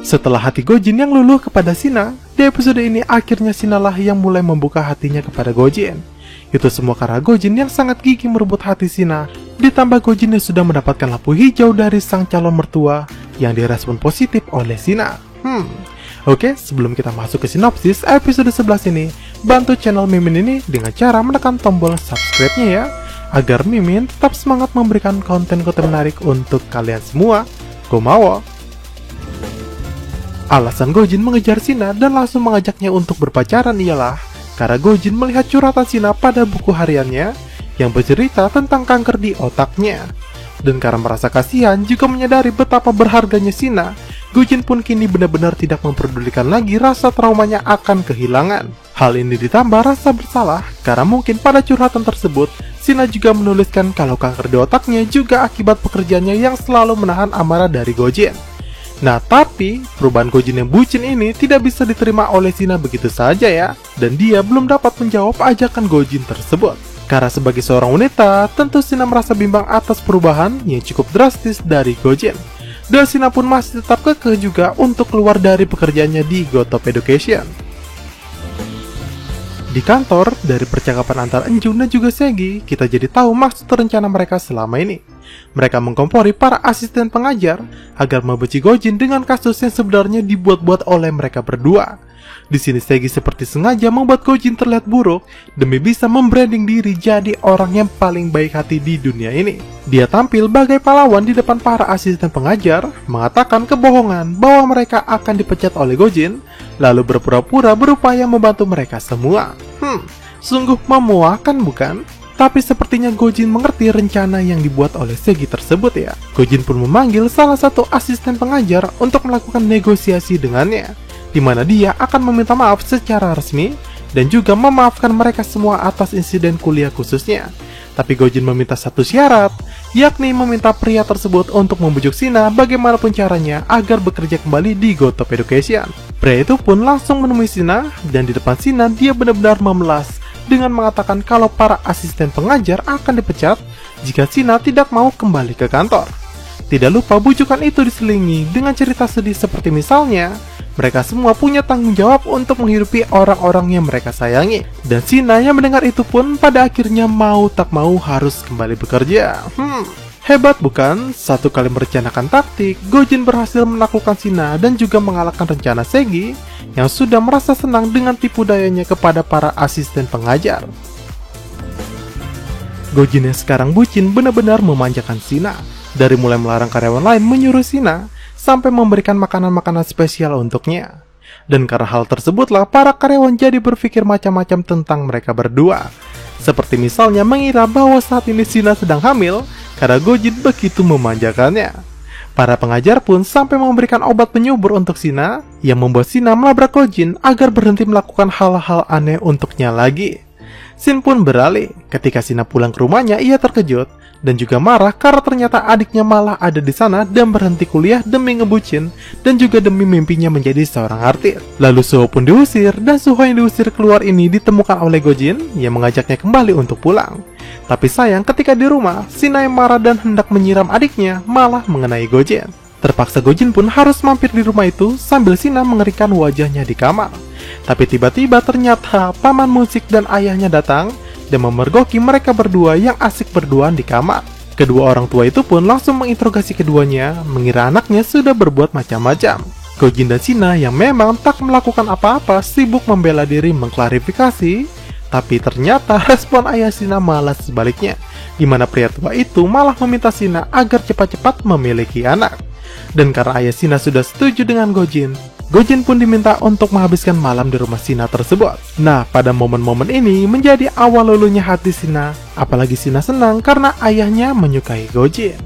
Setelah hati Gojin yang luluh kepada Shina, di episode ini akhirnya Shina lah yang mulai membuka hatinya kepada Gojin. Itu semua karena Gojin yang sangat gigih merebut hati Shina, ditambah Gojin yang sudah mendapatkan lampu hijau dari sang calon mertua yang direspon positif oleh Shina. Oke, sebelum kita masuk ke sinopsis episode 11 ini, bantu channel Mimin ini dengan cara menekan tombol subscribe-nya ya, agar Mimin tetap semangat memberikan konten-konten menarik untuk kalian semua. Gomawo! Alasan Gojin mengejar Shina dan langsung mengajaknya untuk berpacaran ialah karena Gojin melihat curhatan Shina pada buku hariannya yang bercerita tentang kanker di otaknya. Dan karena merasa kasihan juga menyadari betapa berharganya Shina, Gojin pun kini benar-benar tidak memperdulikan lagi rasa traumanya akan kehilangan. Hal ini ditambah rasa bersalah karena mungkin pada curhatan tersebut Shina juga menuliskan kalau kanker di otaknya juga akibat pekerjaannya yang selalu menahan amarah dari Gojin. Nah, tapi perubahan Gojin yang bucin ini tidak bisa diterima oleh Shina begitu saja ya, dan dia belum dapat menjawab ajakan Gojin tersebut. Karena sebagai seorang wanita, tentu Shina merasa bimbang atas perubahan yang cukup drastis dari Gojin. Dan Shina pun masih tetap kekeh juga untuk keluar dari pekerjaannya di God of Education. Di kantor, dari percakapan antara Enjun dan juga Segi, kita jadi tahu maksud rencana mereka selama ini. Mereka mengkompori para asisten pengajar agar membenci Gojin dengan kasus yang sebenarnya dibuat-buat oleh mereka berdua. Di sini Segi seperti sengaja membuat Gojin terlihat buruk demi bisa membranding diri jadi orang yang paling baik hati di dunia ini. Dia tampil bagai pahlawan di depan para asisten pengajar, mengatakan kebohongan bahwa mereka akan dipecat oleh Gojin, lalu berpura-pura berupaya membantu mereka semua. Sungguh memuakan bukan? Tapi sepertinya Gojin mengerti rencana yang dibuat oleh Segi tersebut ya. Gojin pun memanggil salah satu asisten pengajar untuk melakukan negosiasi dengannya, di mana dia akan meminta maaf secara resmi dan juga memaafkan mereka semua atas insiden kuliah khususnya. Tapi Gojin meminta satu syarat, yakni meminta pria tersebut untuk membujuk Shina bagaimanapun caranya agar bekerja kembali di God of Education. Pria itu pun langsung menemui Shina, dan di depan Shina dia benar-benar memelas dengan mengatakan kalau para asisten pengajar akan dipecat jika Shina tidak mau kembali ke kantor. Tidak lupa bujukan itu diselingi dengan cerita sedih seperti misalnya mereka semua punya tanggung jawab untuk menghidupi orang-orang yang mereka sayangi. Dan Shina yang mendengar itu pun pada akhirnya mau tak mau harus kembali bekerja. Hebat bukan? Satu kali merencanakan taktik, Gojin berhasil menaklukkan Shina dan juga mengalahkan rencana Segi yang sudah merasa senang dengan tipu dayanya kepada para asisten pengajar. Gojin yang sekarang bucin benar-benar memanjakan Shina. Dari mulai melarang karyawan lain menyuruh Shina, sampai memberikan makanan-makanan spesial untuknya. Dan karena hal tersebutlah para karyawan jadi berpikir macam-macam tentang mereka berdua. Seperti misalnya mengira bahwa saat ini Shina sedang hamil karena Gojin begitu memanjakannya. Para pengajar pun sampai memberikan obat penyubur untuk Shina yang membuat Shina melabrak Gojin agar berhenti melakukan hal-hal aneh untuknya lagi. Scene pun beralih. Ketika Shina pulang ke rumahnya, ia terkejut dan juga marah karena ternyata adiknya malah ada di sana dan berhenti kuliah demi ngebucin dan juga demi mimpinya menjadi seorang artis. Lalu Suho pun diusir, dan Suho yang diusir keluar ini ditemukan oleh Gojin yang mengajaknya kembali untuk pulang. Tapi sayang ketika di rumah, Shina yang marah dan hendak menyiram adiknya malah mengenai Gojin. Terpaksa Gojin pun harus mampir di rumah itu sambil Shina mengeringkan wajahnya di kamar. Tapi tiba-tiba ternyata paman musik dan ayahnya datang dan memergoki mereka berdua yang asik berduaan di kamar. Kedua orang tua itu pun langsung menginterogasi keduanya, mengira anaknya sudah berbuat macam-macam. Gojin dan Shina yang memang tak melakukan apa-apa sibuk membela diri mengklarifikasi, tapi ternyata respon ayah Shina malah sebaliknya, di mana pria tua itu malah meminta Shina agar cepat-cepat memiliki anak. Dan karena ayah Shina sudah setuju dengan Gojin, Gojin pun diminta untuk menghabiskan malam di rumah Shina tersebut. Nah, pada momen-momen ini menjadi awal lulunya hati Shina, apalagi Shina senang karena ayahnya menyukai Gojin.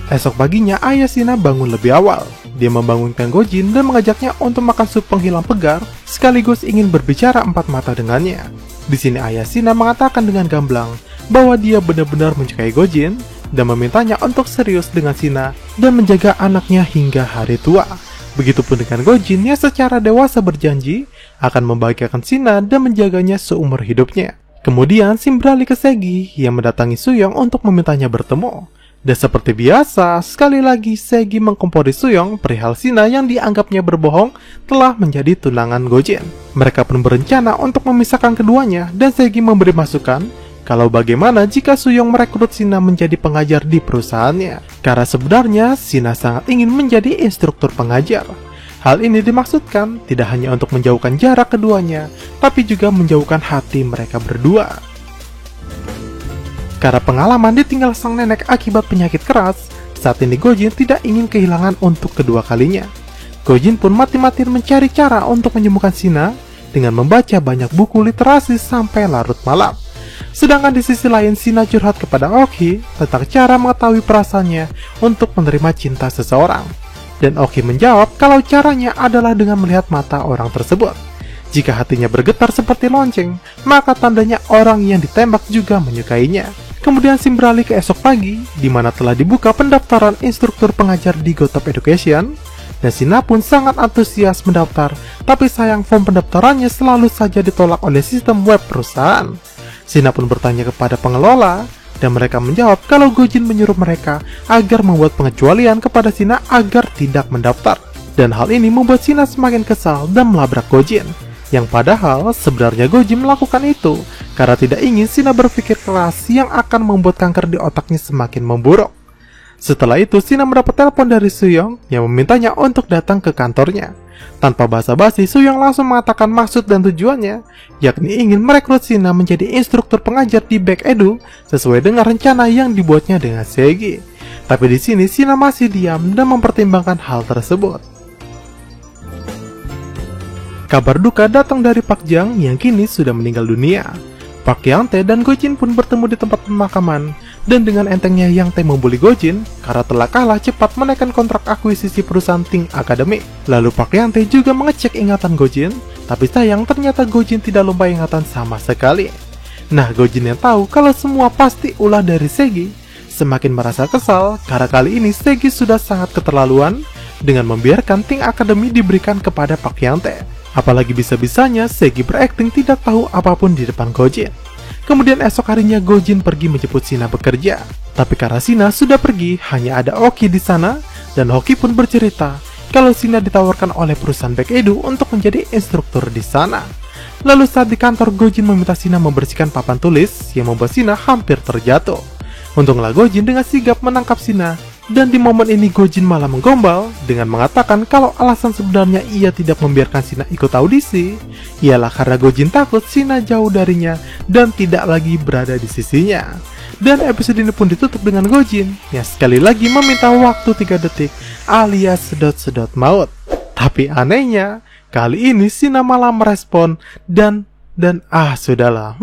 Esok paginya ayah Shina bangun lebih awal. Dia membangunkan Gojin dan mengajaknya untuk makan sup penghilang pegar, sekaligus ingin berbicara empat mata dengannya. Di sini ayah Shina mengatakan dengan gamblang bahwa dia benar-benar menyukai Gojin dan memintanya untuk serius dengan Shina dan menjaga anaknya hingga hari tua. Begitupun dengan Gojin yang secara dewasa berjanji akan membahagiakan Shina dan menjaganya seumur hidupnya. Kemudian scene beralih ke Segi yang mendatangi Suyong untuk memintanya bertemu. Dan seperti biasa, sekali lagi Segi mengkompori Suyong perihal Shina yang dianggapnya berbohong telah menjadi tunangan Gojin. Mereka pun berencana untuk memisahkan keduanya dan Segi memberi masukan kalau bagaimana jika Suyong merekrut Shina menjadi pengajar di perusahaannya. Karena sebenarnya Shina sangat ingin menjadi instruktur pengajar. Hal ini dimaksudkan tidak hanya untuk menjauhkan jarak keduanya, tapi juga menjauhkan hati mereka berdua. Karena pengalaman ditinggal sang nenek akibat penyakit keras, saat ini Gojin tidak ingin kehilangan untuk kedua kalinya. Gojin pun mati-matian mencari cara untuk menyembuhkan Shina dengan membaca banyak buku literasi sampai larut malam. Sedangkan di sisi lain Shina curhat kepada Oki tentang cara mengetahui perasaannya untuk menerima cinta seseorang. Dan Oki menjawab kalau caranya adalah dengan melihat mata orang tersebut. Jika hatinya bergetar seperti lonceng, maka tandanya orang yang ditembak juga menyukainya. Kemudian scene beralih ke esok pagi, di mana telah dibuka pendaftaran instruktur pengajar di GoTop Education, dan Shina pun sangat antusias mendaftar, tapi sayang form pendaftarannya selalu saja ditolak oleh sistem web perusahaan. Shina pun bertanya kepada pengelola, dan mereka menjawab kalau Gojin menyuruh mereka agar membuat pengecualian kepada Shina agar tidak mendaftar. Dan hal ini membuat Shina semakin kesal dan melabrak Gojin. Yang padahal sebenarnya Gojin melakukan itu karena tidak ingin Shina berpikir keras yang akan membuat kanker di otaknya semakin memburuk. Setelah itu Shina mendapat telepon dari Suyong yang memintanya untuk datang ke kantornya. Tanpa basa-basi, Suyong langsung mengatakan maksud dan tujuannya, yakni ingin merekrut Shina menjadi instruktur pengajar di Baek Edu sesuai dengan rencana yang dibuatnya dengan Segi. Tapi di sini Shina masih diam dan mempertimbangkan hal tersebut. Kabar duka datang dari Pak Jang yang kini sudah meninggal dunia. Pak Yang-tae dan Gojin pun bertemu di tempat pemakaman, dan dengan entengnya Yang Tae membuli Gojin karena telah kalah cepat menaikkan kontrak akuisisi perusahaan Ting Academy. Lalu Pak Yang-tae juga mengecek ingatan Gojin, tapi sayang ternyata Gojin tidak lupa ingatan sama sekali. Nah, Gojin yang tahu kalau semua pasti ulah dari Segi, semakin merasa kesal karena kali ini Segi sudah sangat keterlaluan dengan membiarkan Ting Academy diberikan kepada Pak Yang-tae. Apalagi bisa-bisanya Segi berakting tidak tahu apapun di depan Gojin. Kemudian esok harinya Gojin pergi menjemput Shina bekerja. Tapi karena Shina sudah pergi, hanya ada Oki di sana, dan Oki pun bercerita kalau Shina ditawarkan oleh perusahaan Baek Edu untuk menjadi instruktur di sana. Lalu saat di kantor, Gojin meminta Shina membersihkan papan tulis yang membuat Shina hampir terjatuh. Untunglah Gojin dengan sigap menangkap Shina. Dan di momen ini Gojin malah menggombal dengan mengatakan kalau alasan sebenarnya ia tidak membiarkan Shina ikut audisi ialah karena Gojin takut Shina jauh darinya dan tidak lagi berada di sisinya. Dan episode ini pun ditutup dengan Gojin yang sekali lagi meminta waktu 3 detik alias sedot-sedot maut. Tapi anehnya, kali ini Shina malah merespon dan sudahlah,